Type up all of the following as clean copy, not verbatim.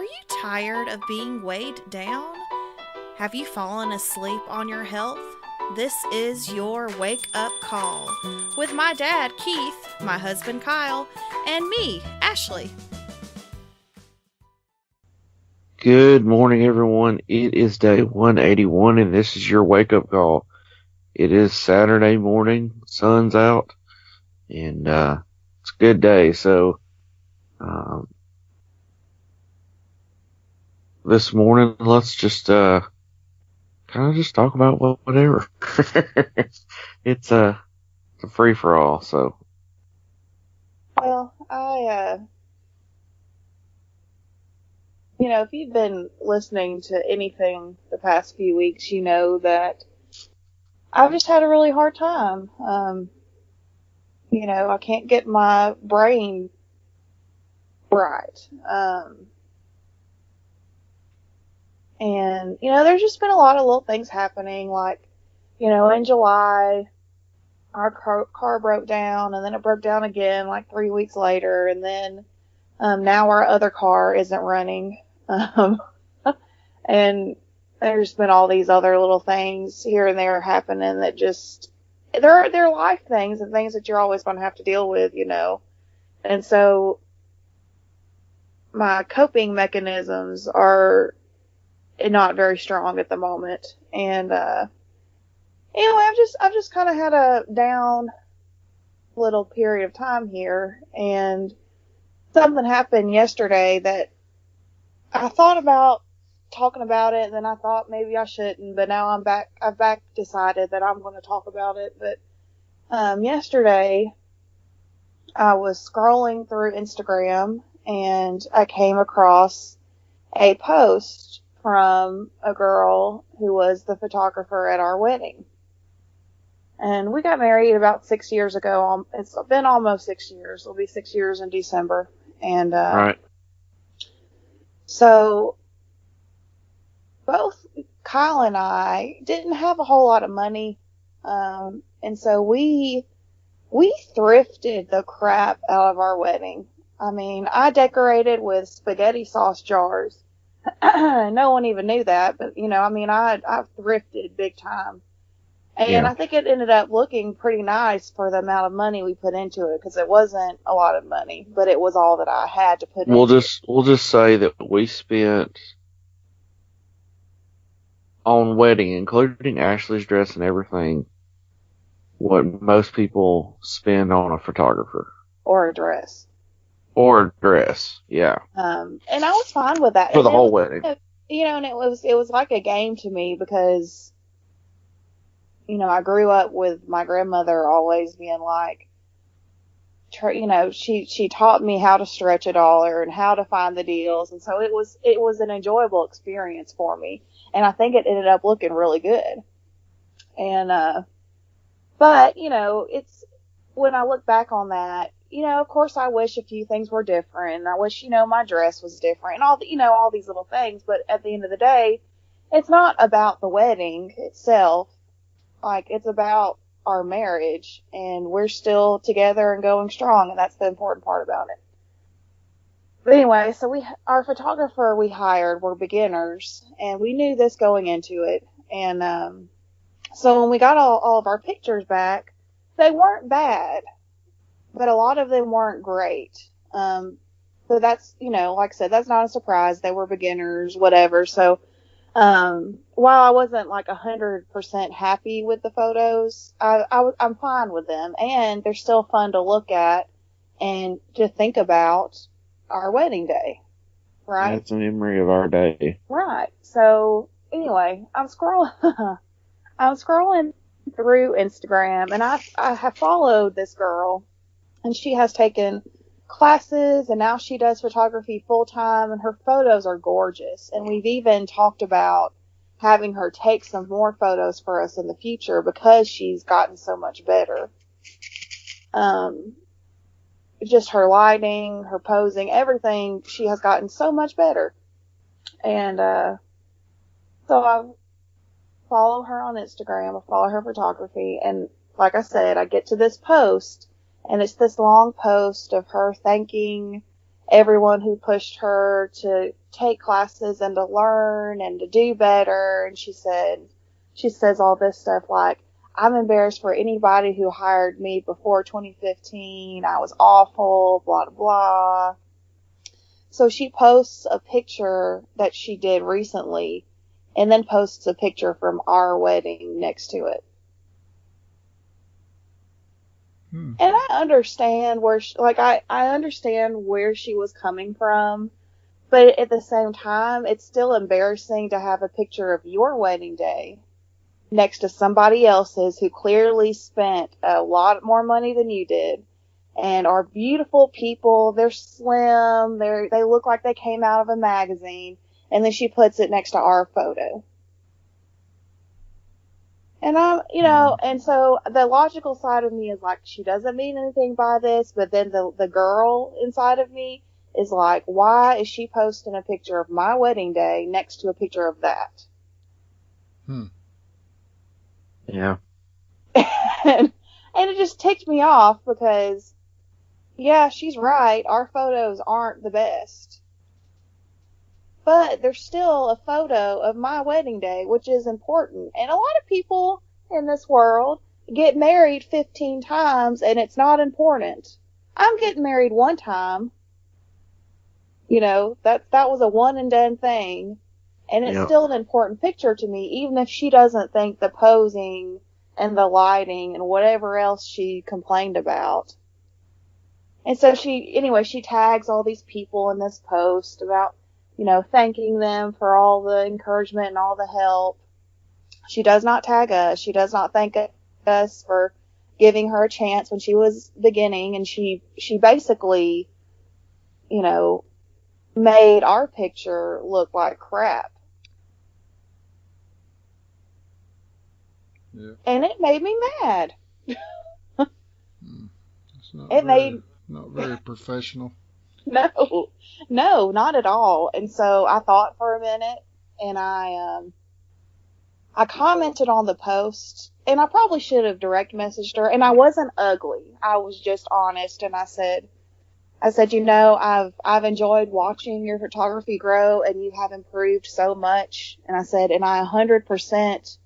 you tired of being weighed down? Have you fallen asleep on your health? This is your wake up call with my dad, Keith, my husband, Kyle, and me, Ashley. Good morning, everyone. It is day 181, and this is your wake up call. It is Saturday morning, sun's out, and it's a good day. So, um, this morning, let's just kind of just talk about whatever. It's a free for all. So, Well, if you've been listening to anything the past few weeks, you know that I've just had a really hard time. I can't get my brain right. There's just been a lot of little things happening, like, in July, our car broke down, and then it broke down again like 3 weeks later, and then now our other car isn't running. Um, and there's been all these other little things here and there happening that just they're life things and things that you're always going to have to deal with. And so my coping mechanisms are not very strong at the moment. And I've just kind of had a down little period of time here, and something happened yesterday that I thought about talking about it, and then I thought maybe I shouldn't, but now I've back decided that I'm going to talk about it. But yesterday I was scrolling through Instagram, and I came across a post from a girl who was the photographer at our wedding. And we got married about 6 years ago. It's been almost 6 years. It'll be 6 years in December. And right. So both Kyle and I didn't have a whole lot of money. And so we thrifted the crap out of our wedding. I mean, I decorated with spaghetti sauce jars. No one even knew that, but I thrifted big time. And Yeah. I think it ended up looking pretty nice for the amount of money we put into it, because it wasn't a lot of money, but it was all that I had to put We'll into it. just say that we spent on wedding, including Ashley's dress and everything, what most people spend on a photographer Or a dress. or a dress. Yeah, And I was fine with that. for And the it whole was, wedding. and it was like a game to me, because, I grew up with my grandmother always being like, she taught me how to stretch a dollar and how to find the deals. And so it was an enjoyable experience for me. And I think it ended up looking really good. And, but, it's, when I look back on that, of course I wish a few things were different. And I wish, my dress was different and all these little things. But at the end of the day, it's not about the wedding itself. Like, it's about our marriage, and we're still together and going strong. And that's the important part about it. But anyway, so our photographer we hired were beginners, and we knew this going into it. And, so when we got all of our pictures back, they weren't bad, but a lot of them weren't great. But that's, like I said, that's not a surprise. They were beginners, whatever. So, while I wasn't like 100% happy with the photos, I'm fine with them, and they're still fun to look at and to think about our wedding day, right? That's a memory of our day. Right. So anyway, I'm scrolling through Instagram, and I have followed this girl, and she has taken classes, and now she does photography full time, and her photos are gorgeous. And we've even talked about having her take some more photos for us in the future, because she's gotten so much better. Just her lighting, her posing, everything, she has gotten so much better. And so I follow her on Instagram, I follow her photography, and like I said, I get to this post, and it's this long post of her thanking everyone who pushed her to take classes and to learn and to do better. And she says all this stuff like, I'm embarrassed for anybody who hired me before 2015. I was awful, blah, blah, blah. So she posts a picture that she did recently and then posts a picture from our wedding next to it. And I understand where I understand where she was coming from, but at the same time, it's still embarrassing to have a picture of your wedding day next to somebody else's who clearly spent a lot more money than you did and are beautiful people. They're slim. They look like they came out of a magazine. And then she puts it next to our photo. And and so the logical side of me is like, she doesn't mean anything by this, but then the girl inside of me is like, why is she posting a picture of my wedding day next to a picture of that? Yeah. And it just ticked me off because, yeah, she's right. Our photos aren't the best. But there's still a photo of my wedding day, which is important. And a lot of people in this world get married 15 times and it's not important. I'm getting married one time. That was a one and done thing. And it's still an important picture to me, even if she doesn't think the posing and the lighting and whatever else she complained about. And so she tags all these people in this post about, thanking them for all the encouragement and all the help. She does not tag us. She does not thank us for giving her a chance when she was beginning. And she basically, made our picture look like crap. Yeah. And it made me mad. It's not very professional. No, not at all. And so I thought for a minute, and I commented on the post, and I probably should have direct messaged her, and I wasn't ugly. I was just honest, and I said, I've enjoyed watching your photography grow, and you have improved so much. And I said, and I 100%,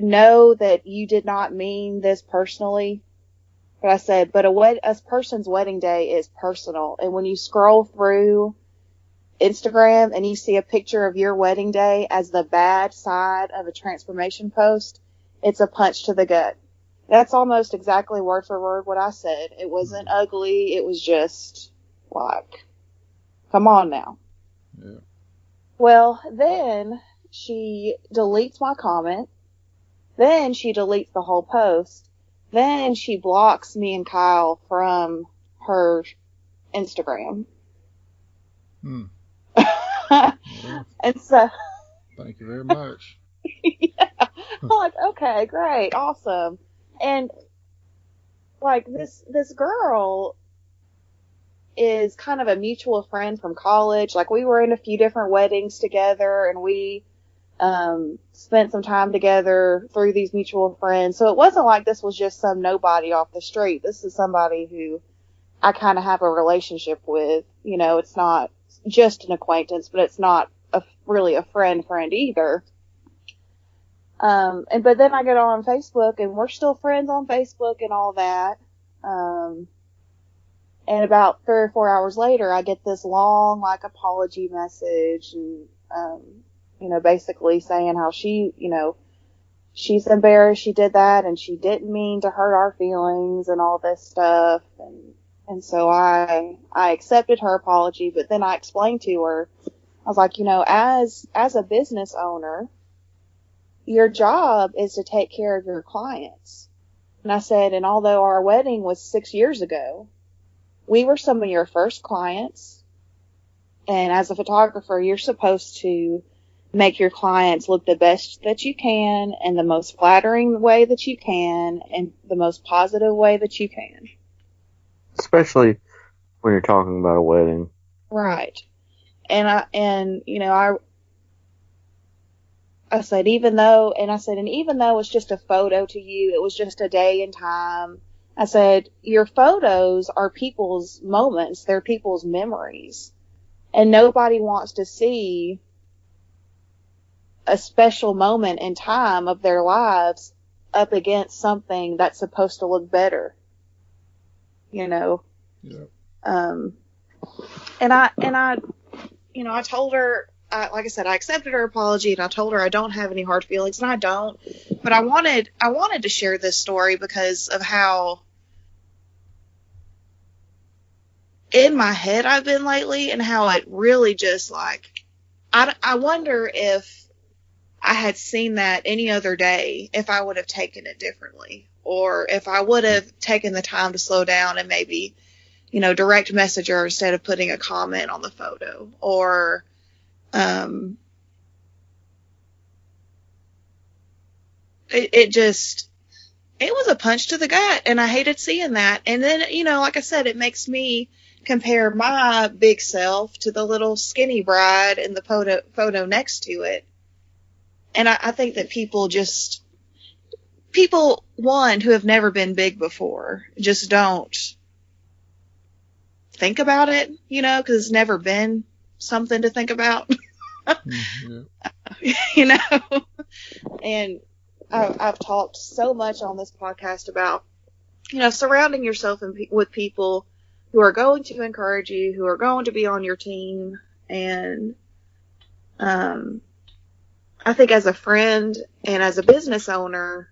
know that you did not mean this personally. But I said, but a person's wedding day is personal. And when you scroll through Instagram and you see a picture of your wedding day as the bad side of a transformation post, it's a punch to the gut. That's almost exactly word for word what I said. It wasn't ugly. It was just like, come on now. Yeah. Well, then she deletes my comment. Then she deletes the whole post. Then she blocks me and Kyle from her Instagram. Well, And so, thank you very much. yeah, I'm like, okay, great, awesome. And like this girl is kind of a mutual friend from college. Like we were in a few different weddings together, and we spent some time together through these mutual friends. So it wasn't like this was just some nobody off the street. This is somebody who I kind of have a relationship with. It's not just an acquaintance, but it's not really a friend either. But then I get on Facebook, and we're still friends on Facebook and all that. And about 3 or 4 hours later, I get this long, apology message, and, basically saying how she, she's embarrassed she did that, and she didn't mean to hurt our feelings and all this stuff. And so I accepted her apology, but then I explained to her, I was like, as a business owner, your job is to take care of your clients. And I said, and although our wedding was 6 years ago, we were some of your first clients. And as a photographer, you're supposed to make your clients look the best that you can, in the most flattering way that you can, and the most positive way that you can. Especially when you're talking about a wedding. Right. And I said, even though it's just a photo to you, it was just a day and time. I said, your photos are people's moments. They're people's memories. And nobody wants to see a special moment in time of their lives up against something that's supposed to look better. Yeah. And I, I told her, like I said, I accepted her apology, and I told her I don't have any hard feelings, and I don't. But I wanted to share this story because of how in my head I've been lately, and how it really just I wonder if I had seen that any other day, if I would have taken it differently, or if I would have taken the time to slow down and maybe, direct message her instead of putting a comment on the photo, or, it was a punch to the gut, and I hated seeing that. And then, like I said, it makes me compare my big self to the little skinny bride in the photo next to it. And I think that people, one, who have never been big before, just don't think about it, because it's never been something to think about. Yeah. And I've talked so much on this podcast about, surrounding yourself with people who are going to encourage you, who are going to be on your team. And I think as a friend and as a business owner,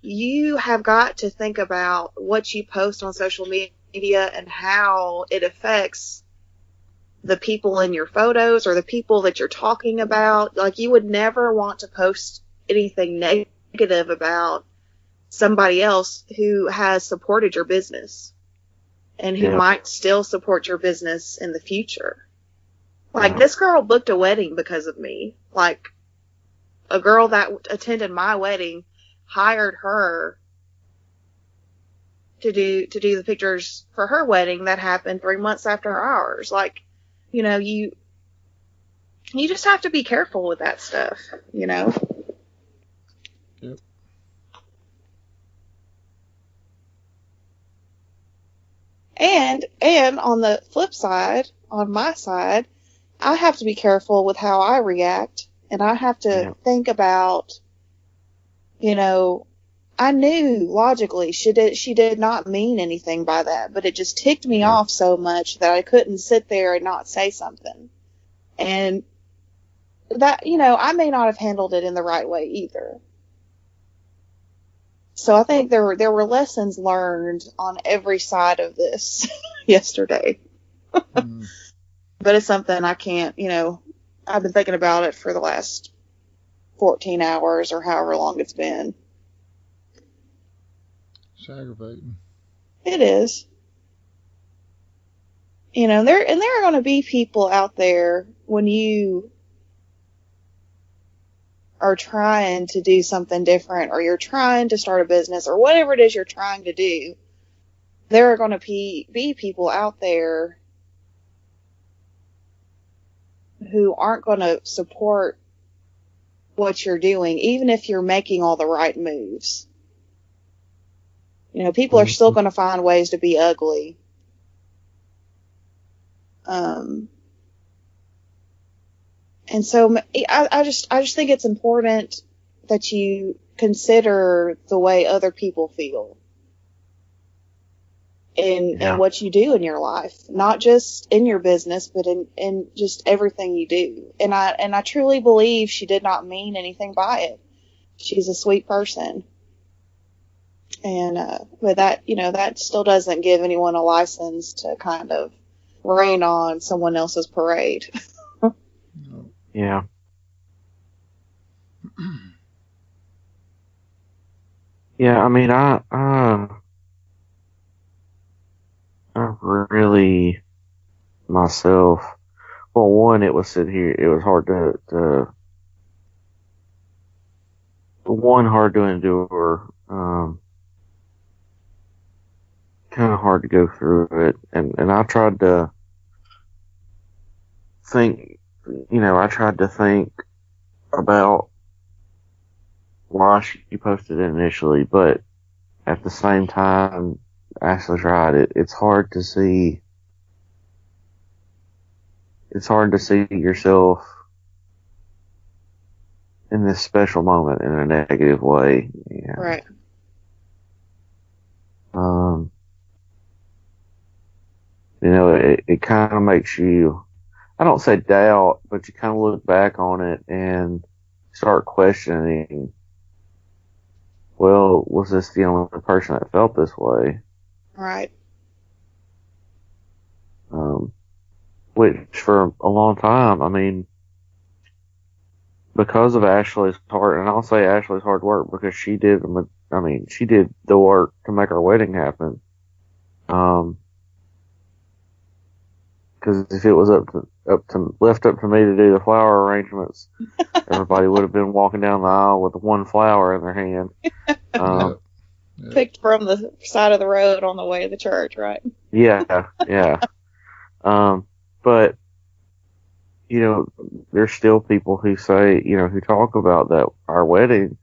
you have got to think about what you post on social media and how it affects the people in your photos or the people that you're talking about. Like, you would never want to post anything negative about somebody else who has supported your business and who might still support your business in the future. Like, this girl booked a wedding because of me. Like, a girl that attended my wedding hired her to do the pictures for her wedding that happened 3 months after ours. Like, you just have to be careful with that stuff, Yep. And on the flip side, on my side, I have to be careful with how I react, and I have to think about, I knew logically she did not mean anything by that, but it just ticked me off so much that I couldn't sit there and not say something. And that, I may not have handled it in the right way either. So I think there were lessons learned on every side of this yesterday. But it's something I can't, I've been thinking about it for the last 14 hours or however long it's been. It's aggravating. It is. There are going to be people out there when you are trying to do something different, or you're trying to start a business, or whatever it is you're trying to do. There are going to be people out there who aren't going to support what you're doing, even if you're making all the right moves. People are still going to find ways to be ugly. And so I just think it's important that you consider the way other people feel in what you do in your life, not just in your business, but in just everything you do. And I truly believe she did not mean anything by it. She's a sweet person. And, but that, that still doesn't give anyone a license to kind of rain on someone else's parade. Yeah. Yeah, I mean, I really, myself, well, one, it was hard hard to endure, kind of hard to go through it, and I tried to think, about why she posted it initially, but at the same time, Ashley's right. It's hard to see. It's hard to see yourself in this special moment in a negative way. Yeah. Right. It kind of makes you, I don't say doubt, but you kind of look back on it and start questioning, well, was this the only person that felt this way? Right. Which for a long time, I mean, because of Ashley's hard, and I'll say Ashley's hard work because she did the work to make our wedding happen. Because if it was left up to me to do the flower arrangements, everybody would have been walking down the aisle with one flower in their hand. Yeah. Picked from the side of the road on the way to the church, right? Yeah. But there's still people who say, who talk about that our wedding,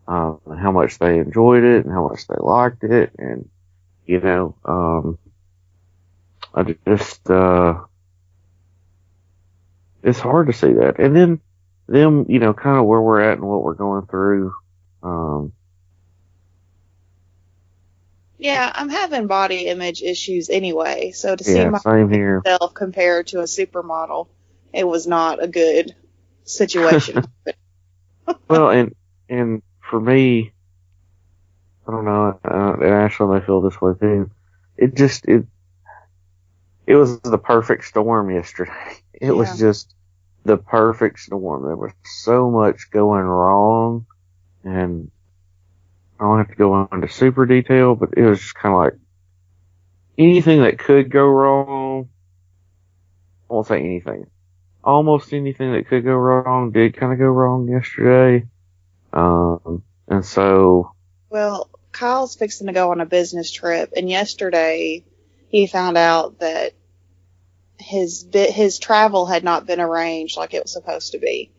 and how much they enjoyed it and how much they liked it, and I just, it's hard to see that. And then them, kind of where we're at and what we're going through. Yeah, I'm having body image issues anyway, so to see Yeah, same here. myself compared to a supermodel, it was not a good situation. Well, and for me, I don't know, and Ashley may feel this way too. It was the perfect storm yesterday. It was just the perfect storm. There was so much going wrong, and I don't have to go into super detail, but it was just kind of like anything that could go wrong. I won't say anything. Almost anything that could go wrong did kind of go wrong yesterday. And so. Well, Kyle's fixing to go on a business trip, and yesterday he found out that his travel had not been arranged like it was supposed to be.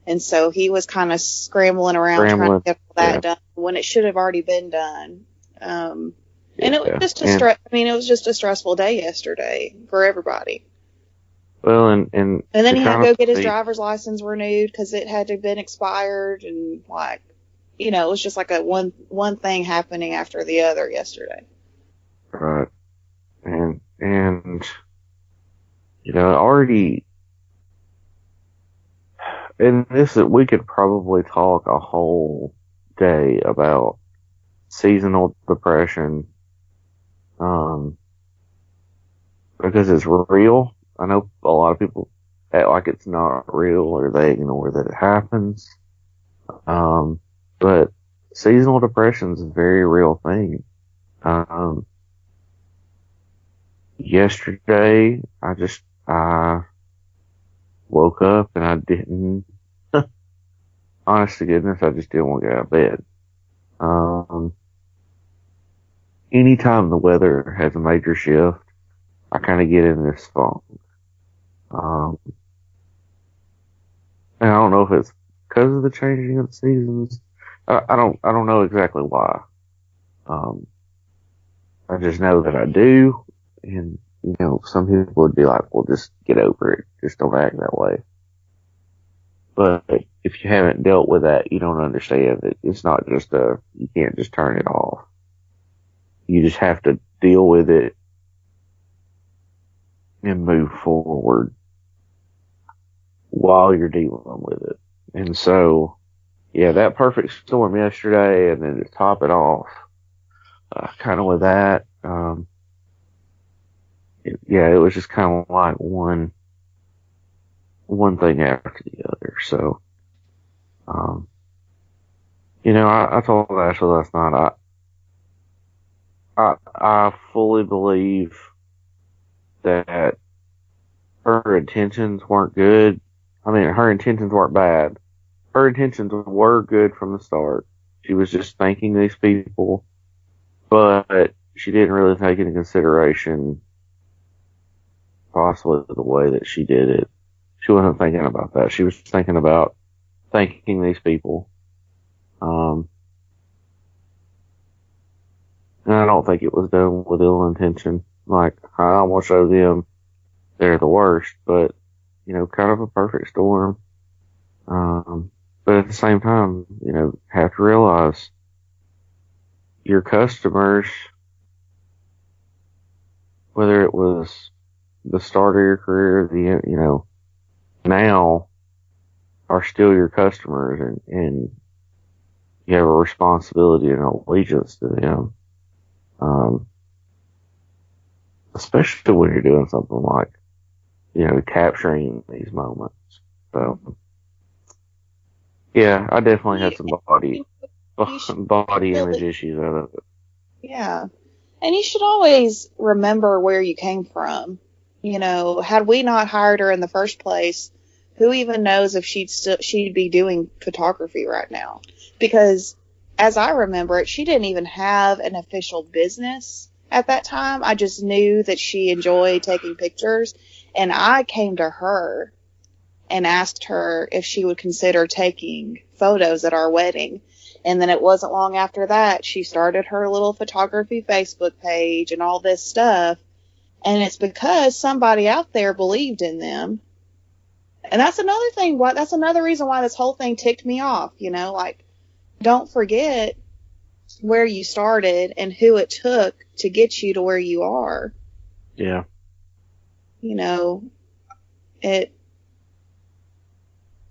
And so he was kind of scrambling around trying to get that done when it should have already been done. And it was just it was just a stressful day yesterday for everybody. Well, and then he had to go get his driver's license renewed because it had to have been expired, and it was just like a one thing happening after the other yesterday. Right. And already, and we could probably talk a whole day about seasonal depression, because it's real. I know a lot of people act like it's not real or they ignore that it happens. But seasonal depression is a very real thing. Yesterday, I woke up and I didn't, honest to goodness, I just didn't want to get out of bed. Anytime the weather has a major shift, I kind of get in this funk. And I don't know if it's because of the changing of the seasons. I don't know exactly why. I just know that I do. And, some people would be like, well, just get over it. Just don't act that way. But if you haven't dealt with that, you don't understand that it's not just you can't just turn it off. You just have to deal with it and move forward while you're dealing with it. And so, yeah, that perfect storm yesterday, and then to top it off, kind of with that, it was just kind of like one thing after the other. So, I told Ashley last night, I fully believe that her intentions weren't good. I mean, her intentions weren't bad. Her intentions were good from the start. She was just thanking these people, but she didn't really take into consideration possibly the way that she did it. She wasn't thinking about that. She was thinking about thanking these people. And I don't think it was done with ill intention. Like, I almost show them they're the worst, but, kind of a perfect storm. But at the same time, have to realize your customers, whether it was the start of your career, now are still your customers, and you have a responsibility and allegiance to them. Especially when you're doing something like, capturing these moments. So, yeah, I definitely had some body image issues out of it. Yeah. And you should always remember where you came from. Had we not hired her in the first place, who even knows if she'd be doing photography right now? Because as I remember it, she didn't even have an official business at that time. I just knew that she enjoyed taking pictures, and I came to her and asked her if she would consider taking photos at our wedding. And then it wasn't long after that, she started her little photography Facebook page and all this stuff. And it's because somebody out there believed in them. And that's another thing. That's another reason why this whole thing ticked me off. Don't forget where you started and who it took to get you to where you are. Yeah.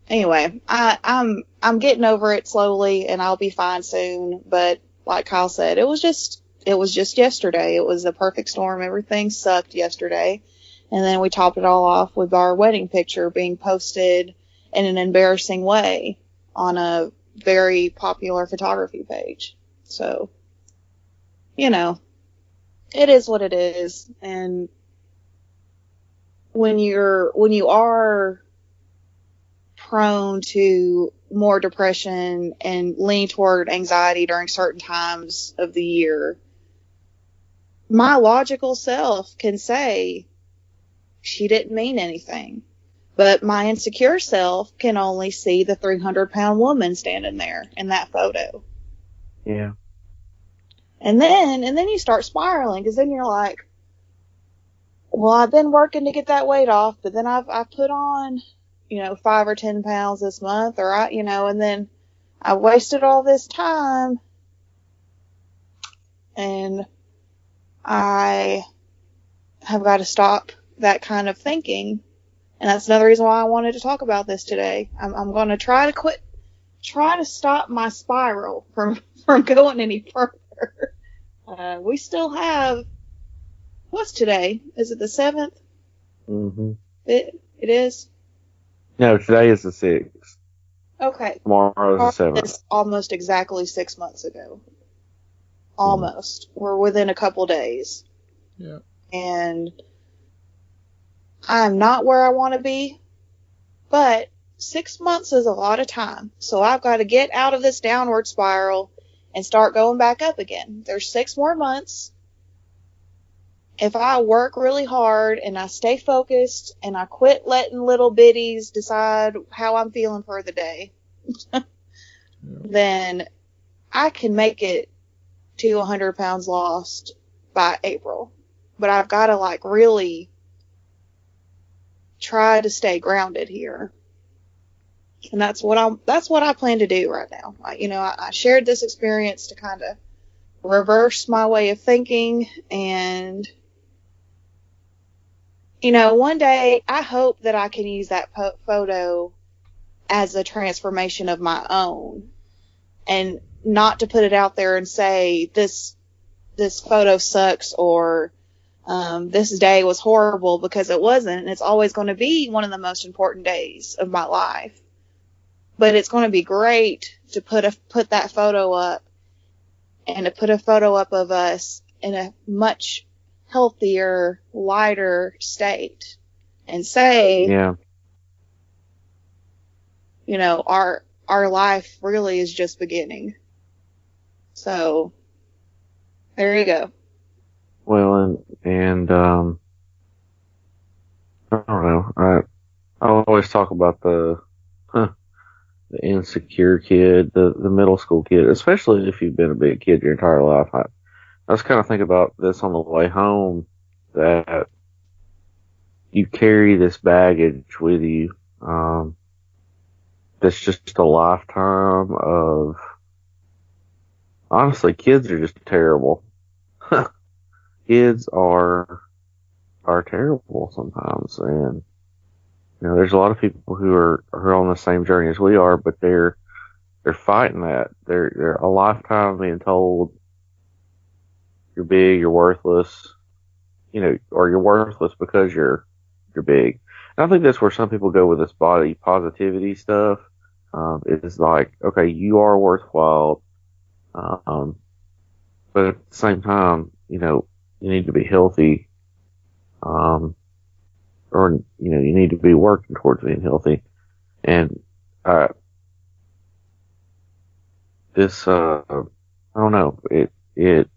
Anyway, I'm getting over it slowly, and I'll be fine soon. But like Kyle said, it was just yesterday. It was a perfect storm. Everything sucked yesterday. And then we topped it all off with our wedding picture being posted in an embarrassing way on a very popular photography page. So, it is what it is. And when you are prone to more depression and lean toward anxiety during certain times of the year, my logical self can say she didn't mean anything. But my insecure self can only see the 300-pound woman standing there in that photo. Yeah. And then you start spiraling, because then you're like, well, I've been working to get that weight off, but then I've put on, 5 or 10 pounds this month, and then I wasted all this time, and I have got to stop that kind of thinking. And that's another reason why I wanted to talk about this today. I'm going to try to stop my spiral from going any further. We still have, what's today? Is it the 7th? Mm-hmm. It is? No, today is the 6th. Okay. Tomorrow is the 7th. It's almost exactly 6 months ago. Almost. We're within a couple days. Yeah. And I'm not where I want to be, but 6 months is a lot of time. So I've got to get out of this downward spiral and start going back up again. There's 6 more months. If I work really hard and I stay focused and I quit letting little biddies decide how I'm feeling for the day, then I can make it to 100 pounds lost by April. But I've got to really try to stay grounded here. And that's what I plan to do right now. I shared this experience to kind of reverse my way of thinking, and one day I hope that I can use that photo as a transformation of my own, and not to put it out there and say this photo sucks, or this day was horrible, because it wasn't. And it's always going to be one of the most important days of my life. But it's going to be great to put that photo up, and to put a photo up of us in a much healthier, lighter state, and say, our life really is just beginning. So there you go. Well, and I don't know. I always talk about the insecure kid, the middle school kid, especially if you've been a big kid your entire life. I was kind of thinking about this on the way home, that you carry this baggage with you. That's just a lifetime of, honestly, kids are just terrible. Kids are terrible sometimes, and there's a lot of people who are on the same journey as we are, but they're fighting that. They're a lifetime being told you're big, you're worthless, or you're worthless because you're big. And I think that's where some people go with this body positivity stuff. It's like, okay, you are worthwhile, but at the same time, you need to be healthy, or you need to be working towards being healthy. And this, I don't know, it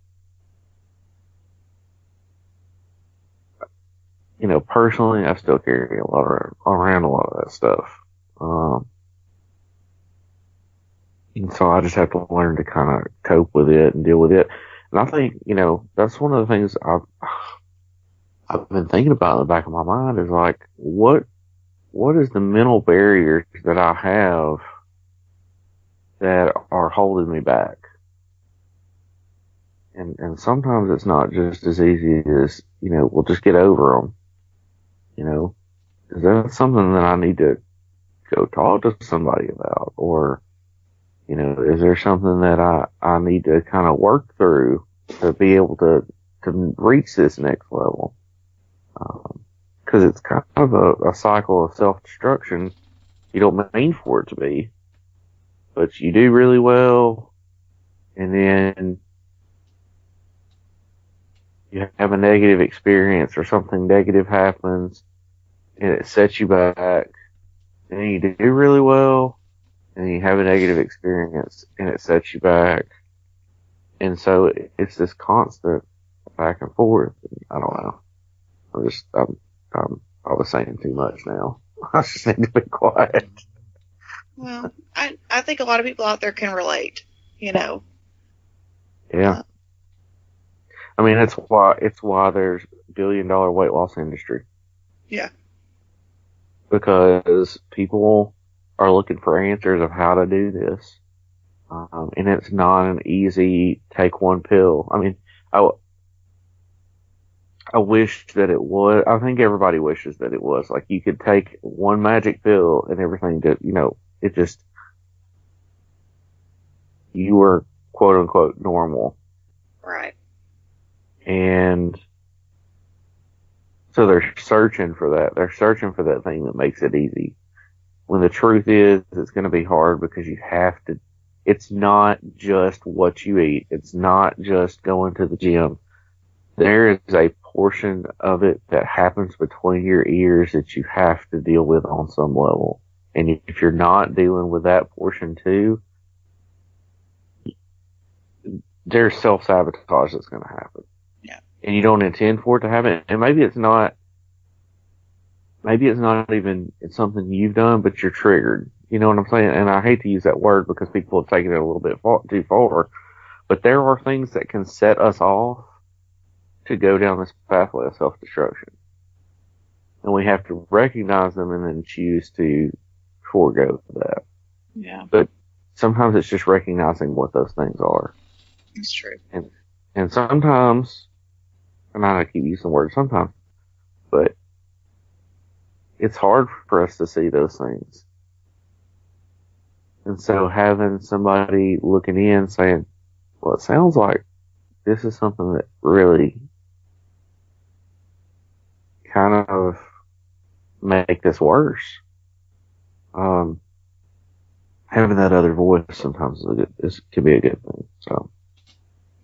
personally, I still carry around a lot of that stuff. And so I just have to learn to kind of cope with it and deal with it. And I think, that's one of the things I've been thinking about in the back of my mind, is like, what is the mental barriers that I have that are holding me back? And sometimes it's not just as easy as, we'll just get over them. Is that something that I need to go talk to somebody about? Or, is there something that I need to kind of work through to be able to reach this next level? Cause it's kind of a cycle of self-destruction. You don't mean for it to be, but you do really well, and then you have a negative experience or something negative happens and it sets you back, and then you do really well and you have a negative experience and it sets you back. And so it's this constant back and forth. I don't know. I was saying too much now. I just need to be quiet. Well, I think a lot of people out there can relate, Yeah. I mean, it's why there's $1 billion weight loss industry. Yeah. Because people are looking for answers of how to do this. And it's not an easy take one pill. I mean, I wish that it was. I think everybody wishes that it was. Like, you could take one magic pill and everything that, it just, you were quote unquote normal. Right. And so they're searching for that. They're searching for that thing that makes it easy. When the truth is, it's going to be hard because you have to. It's not just what you eat. It's not just going to the gym. There is a portion of it that happens between your ears that you have to deal with on some level. And if you're not dealing with that portion too, there's self-sabotage that's going to happen. Yeah. And you don't intend for it to happen. And maybe it's not even it's something you've done, but you're triggered. You know what I'm saying? And I hate to use that word because people have taken it a little bit too far. But there are things that can set us off to go down this pathway of self-destruction. And we have to recognize them and then choose to forego that. Yeah. But sometimes it's just recognizing what those things are. It's true. And sometimes, and I keep using the word sometimes, but it's hard for us to see those things. And so having somebody looking in saying, well, it sounds like this is something that really kind of make this worse. Having that other voice sometimes can be a good thing. So.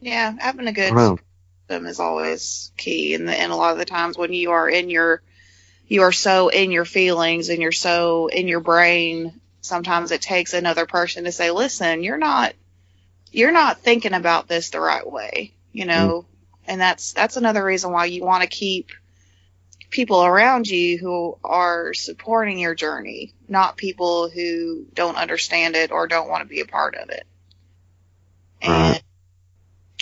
Yeah, having a good system is always key. And a lot of the times when you are so in your feelings and you're so in your brain, sometimes it takes another person to say, listen, you're not thinking about this the right way, Mm-hmm. And that's another reason why you want to keep people around you who are supporting your journey, not people who don't understand it or don't want to be a part of it. And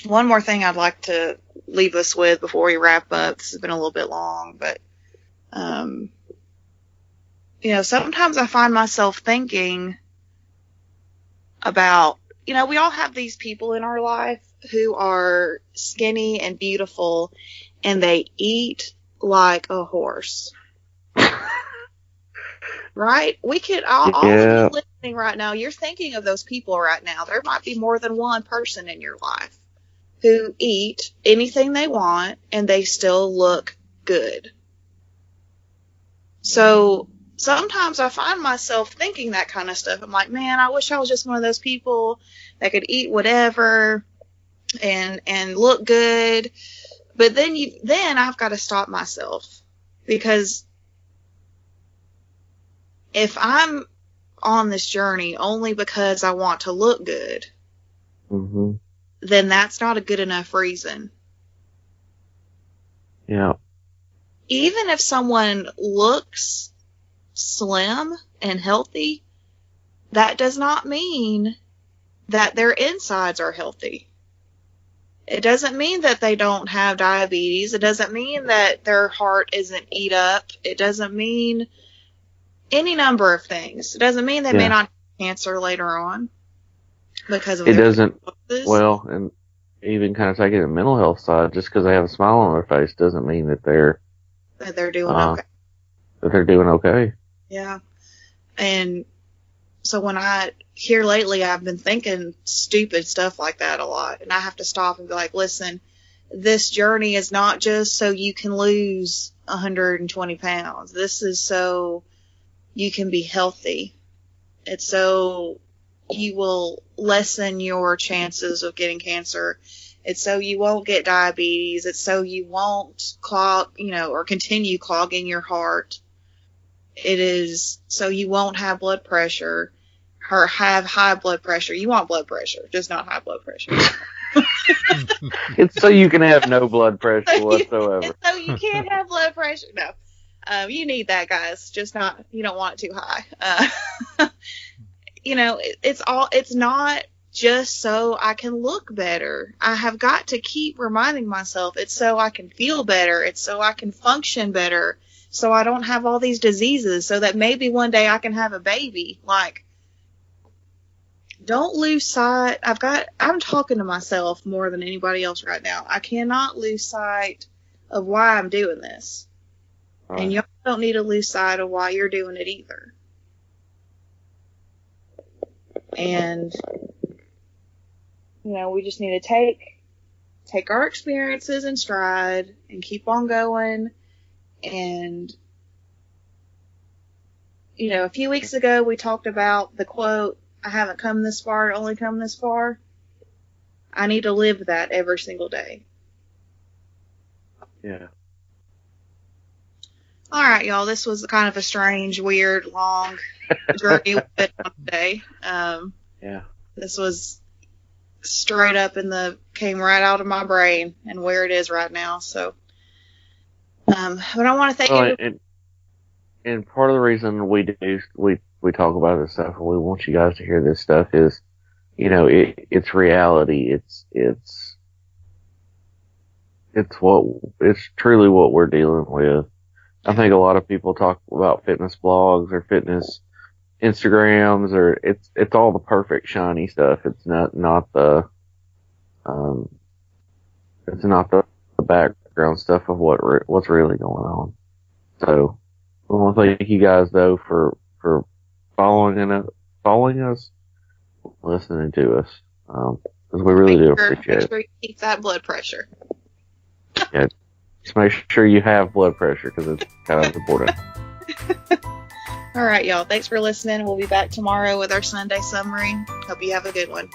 one more thing I'd like to leave us with before we wrap up. This has been a little bit long, but, sometimes I find myself thinking about, we all have these people in our life who are skinny and beautiful, and they eat like a horse. Right? We could all of you listening right now, you're thinking of those people right now. There might be more than one person in your life who eat anything they want and they still look good. So sometimes I find myself thinking that kind of stuff. I'm like, man, I wish I was just one of those people that could eat whatever and look good. But then I've got to stop myself, because if I'm on this journey only because I want to look good, Mm-hmm. then that's not a good enough reason. Yeah. Even if someone looks slim and healthy, that does not mean that their insides are healthy. It doesn't mean that they don't have diabetes. It doesn't mean that their heart isn't eat up. It doesn't mean any number of things. It doesn't mean they may not have cancer later on because of it their doesn't. choices. Well, and even kind of taking the mental health side, just because they have a smile on their face doesn't mean that they're doing okay. That they're doing okay. Yeah. And so when here lately, I've been thinking stupid stuff like that a lot, and I have to stop and be like, listen, this journey is not just so you can lose 120 pounds. This is so you can be healthy. It's so you will lessen your chances of getting cancer. It's so you won't get diabetes. It's so you won't clog, or continue clogging your heart. It is so you won't have blood pressure or have high blood pressure. You want blood pressure, just not high blood pressure. It's so you can have no blood pressure whatsoever. It's so you can't have blood pressure. No. You need that, guys. Just not, you don't want it too high. It's not just so I can look better. I have got to keep reminding myself it's so I can feel better. It's so I can function better. So I don't have all these diseases, so that maybe one day I can have a baby. Like, don't lose sight. I'm talking to myself more than anybody else right now. I cannot lose sight of why I'm doing this. Right. And y'all don't need to lose sight of why you're doing it either. And, we just need to take our experiences in stride and keep on going. And, a few weeks ago we talked about the quote, I haven't come this far to only come this far. I need to live that every single day. Yeah. All right, y'all. This was kind of a strange, weird, long journey we've been on today. Yeah. This was straight up came right out of my brain and where it is right now. So, but I want to thank you. And part of the reason we talk about this stuff and we want you guys to hear this stuff is, it's reality. It's truly what we're dealing with. I think a lot of people talk about fitness blogs or fitness Instagrams, or it's all the perfect shiny stuff. It's not the background stuff of what's really going on. So I want to thank you guys though for following us, listening to us, because we really do appreciate it. Make sure you keep that blood pressure. Yeah, just make sure you have blood pressure because it's kind of important. All right, y'all. Thanks for listening. We'll be back tomorrow with our Sunday summary. Hope you have a good one.